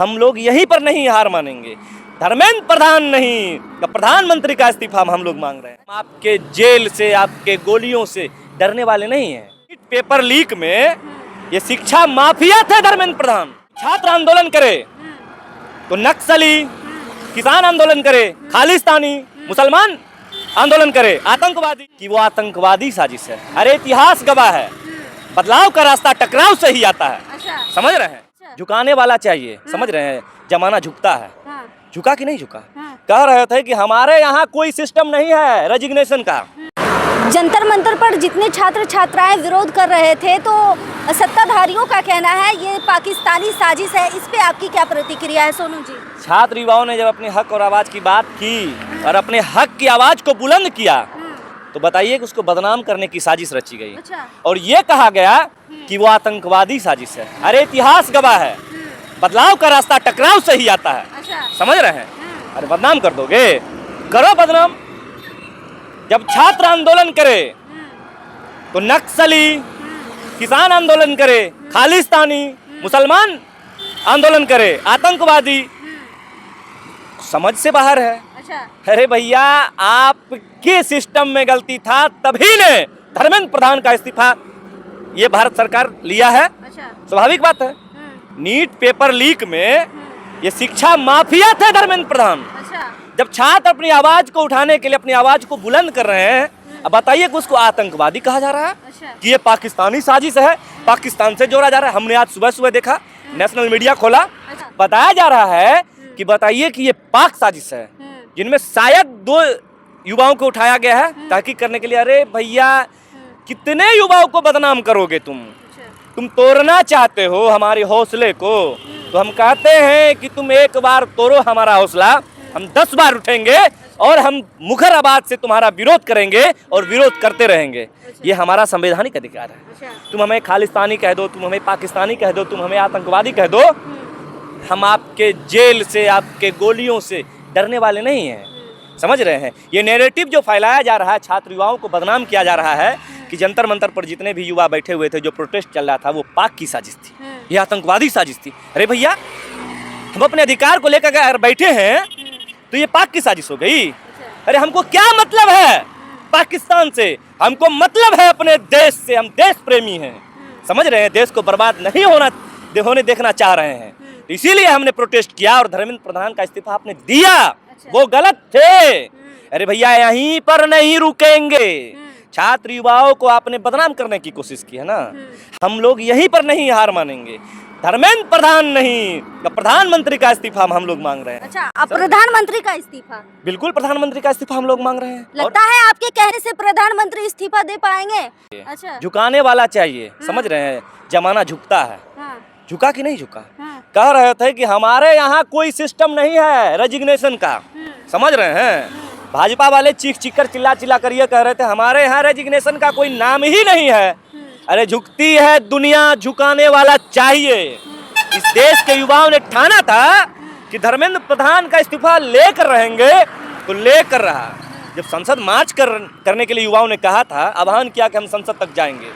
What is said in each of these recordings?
हम लोग यहीं पर नहीं हार मानेंगे। धर्मेंद्र प्रधान नहीं, प्रधानमंत्री का इस्तीफा हम लोग मांग रहे हैं। आपके जेल से, आपके गोलियों से डरने वाले नहीं हैं। पेपर लीक में ये शिक्षा माफिया थे धर्मेंद्र प्रधान। छात्र आंदोलन करे तो नक्सली, किसान आंदोलन करे, खालिस्तानी, मुसलमान आंदोलन करे, आतंकवादी, कि वो आतंकवादी साजिश है। अरे इतिहास गवाह है, बदलाव का रास्ता टकराव से ही आता है। समझ रहे हैं? झुकाने वाला चाहिए। समझ रहे हैं? जमाना झुकता है। झुका कि नहीं झुका? कह रहे थे कि हमारे यहाँ कोई सिस्टम नहीं है रेजिग्नेशन का। जंतर मंतर पर जितने छात्र छात्राएं विरोध कर रहे थे, तो सत्ताधारियों का कहना है ये पाकिस्तानी साजिश है। इस पे आपकी क्या प्रतिक्रिया है सोनू जी? छात्र युवाओं ने जब अपने हक और आवाज की बात की और अपने हक की आवाज को बुलंद किया, तो बताइए कि उसको बदनाम करने की साजिश रची गई। और ये कहा गया कि वो आतंकवादी साजिश है। अरे इतिहास गवाह है, बदलाव का रास्ता टकराव से ही आता है। समझ रहे हैं? अरे बदनाम कर दोगे, करो बदनाम। जब छात्र आंदोलन करे तो नक्सली, किसान आंदोलन करे, खालिस्तानी, मुसलमान आंदोलन करे, आतंकवादी, समझ से बाहर है। अरे भैया, आपके सिस्टम में गलती था, तभी ने धर्मेंद्र प्रधान का इस्तीफा ये भारत सरकार लिया है। स्वाभाविक बात है। नीट पेपर लीक में ये शिक्षा माफिया थे धर्मेंद्र प्रधान। जब छात्र अपनी आवाज को उठाने के लिए अपनी आवाज को बुलंद कर रहे हैं, अब बताइए कि उसको आतंकवादी कहा जा रहा है, कि ये पाकिस्तानी साजिश है, पाकिस्तान से जोड़ा जा रहा है। हमने आज सुबह सुबह देखा, नेशनल मीडिया खोला, बताया जा रहा है कि बताइए कि ये पाक साजिश है, जिनमें शायद 2 युवाओं को उठाया गया है तहकीक करने के लिए। अरे भैया, कितने युवाओं को बदनाम करोगे तुम तोड़ना चाहते हो हमारे हौसले को, तो हम कहते हैं कि तुम एक बार तोड़ो हमारा हौसला, हम 10 बार उठेंगे और हम मुखर आवाज से तुम्हारा विरोध करेंगे और विरोध करते रहेंगे। ये हमारा संवैधानिक अधिकार है। तुम हमें खालिस्तानी कह दो, तुम हमें पाकिस्तानी कह दो, तुम हमें आतंकवादी कह दो, हम आपके जेल से, आपके गोलियों से डरने वाले नहीं हैं। समझ रहे हैं? ये नैरेटिव जो फैलाया जा रहा है, छात्र युवाओं को बदनाम किया जा रहा है कि जंतर मंतर पर जितने भी युवा बैठे हुए थे, जो प्रोटेस्ट चल रहा था, वो पाक की साजिश थी, ये आतंकवादी साजिश थी। अरे भैया, हम अपने अधिकार को लेकर अगर बैठे हैं तो ये पाक की साजिश हो गई। अरे हमको क्या मतलब है पाकिस्तान से? हमको मतलब है अपने देश से। हम देश प्रेमी हैं। समझ रहे हैं? देश को बर्बाद नहीं होने देखना चाह रहे हैं, इसीलिए हमने प्रोटेस्ट किया और धर्मेंद्र प्रधान का इस्तीफा आपने दिया। वो गलत थे। अरे भैया, यहीं पर नहीं रुकेंगे। छात्र युवाओं को आपने बदनाम करने की कोशिश की है ना, हम लोग यहीं पर नहीं हार मानेंगे। धर्मेंद्र प्रधान नहीं, प्रधानमंत्री का इस्तीफा हम लोग मांग रहे हैं। अच्छा, अब प्रधानमंत्री का इस्तीफा? बिल्कुल, प्रधानमंत्री का इस्तीफा हम लोग मांग रहे हैं। लगता है आपके कहने से प्रधानमंत्री इस्तीफा दे पाएंगे? अच्छा, झुकाने वाला चाहिए। समझ रहे हैं? जमाना झुकता है। झुका कि नहीं झुका? कह रहे थे कि हमारे यहाँ कोई सिस्टम नहीं है रेजिग्नेशन का। समझ रहे हैं? भाजपा वाले चीख कर चिल्ला कर ये कह रहे थे हमारे यहाँ रेजिग्नेशन का कोई नाम ही नहीं है। अरे झुकती है दुनिया, झुकाने वाला चाहिए। इस देश के युवाओं ने ठाना था कि धर्मेंद्र प्रधान का इस्तीफा लेकर रहेंगे, तो लेकर रहा। जब संसद मार्च करने के लिए युवाओं ने कहा था, आह्वान किया कि हम संसद तक जाएंगे,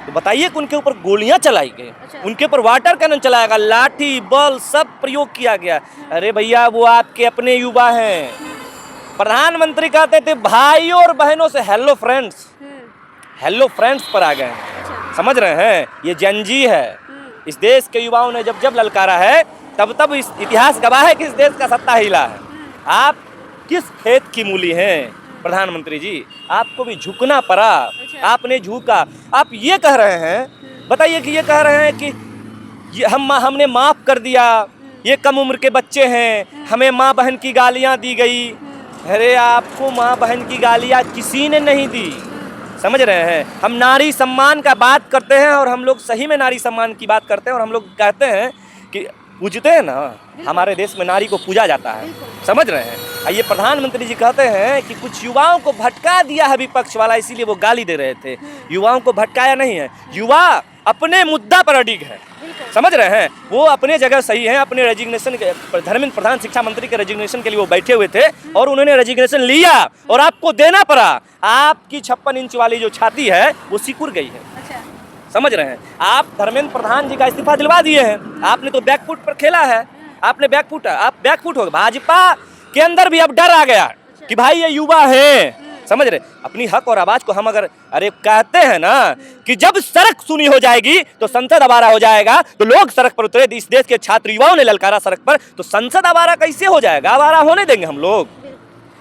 तो बताइए कि उनके ऊपर गोलियां चलाई गई, उनके ऊपर वाटर कैनन चलाया गया, लाठी बल सब प्रयोग किया गया। अरे भैया, वो आपके अपने युवा हैं। प्रधानमंत्री कहते थे भाइयों और बहनों से हेलो फ्रेंड्स पर आ गए। समझ रहे हैं? ये जनजी है। इस देश के युवाओं ने जब ललकारा है, तब इस इतिहास गवाह है कि इस देश का सत्ता हिला है। आप किस खेत की मूली हैं प्रधानमंत्री जी? आपको भी झुकना पड़ा। आपने झुका। आप ये कह रहे हैं, बताइए कि ये कह रहे हैं कि हमने माफ कर दिया, ये कम उम्र के बच्चे हैं, हमें माँ बहन की गालियाँ दी गई। अरे आपको माँ बहन की गालियाँ किसी ने नहीं दी। समझ रहे हैं? हम नारी सम्मान का बात करते हैं और हम लोग सही में नारी सम्मान की बात करते हैं, और हम लोग कहते हैं कि पूजते हैं ना, हमारे देश में नारी को पूजा जाता है। समझ रहे हैं? ये प्रधानमंत्री जी कहते हैं कि कुछ युवाओं को भटका दिया है विपक्ष वाला, इसीलिए वो गाली दे रहे थे। युवाओं को भटकाया नहीं है, युवा अपने मुद्दा पर अडिग है। समझ रहे हैं? वो अपने जगह सही है। अपने रेजिग्नेशन के, धर्मेंद्र प्रधान शिक्षा मंत्री के रेजिग्नेशन के लिए वो बैठे हुए थे और उन्होंने रेजिग्नेशन लिया और आपको देना पड़ा। आपकी 56 इंच वाली जो छाती है वो सिकुड़ गई है। समझ रहे हैं? आप धर्मेंद्र प्रधान जी का इस्तीफा दिलवा दिए हैं। आपने तो बैकफुट पर खेला है। आपने बैकफुट, आप बैकफुट हो गए। भाजपा के अंदर भी अब डर आ गया कि भाई ये युवा है, समझ रहे। अपनी हक और आवाज को हम अगर अरे कहते हैं ना कि जब सड़क सुनी हो जाएगी तो संसद आवारा हो जाएगा, तो लोग सड़क पर उतरे, इस देश के छात्र युवाओं ने ललकारा सड़क पर, तो संसद आवारा कैसे हो जाएगा? आवारा होने देंगे हम लोग?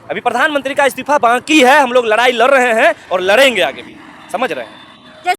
अभी प्रधानमंत्री का इस्तीफा बाकी है, हम लोग लड़ाई लड़ रहे हैं और लड़ेंगे आगे भी, समझ रहे हैं।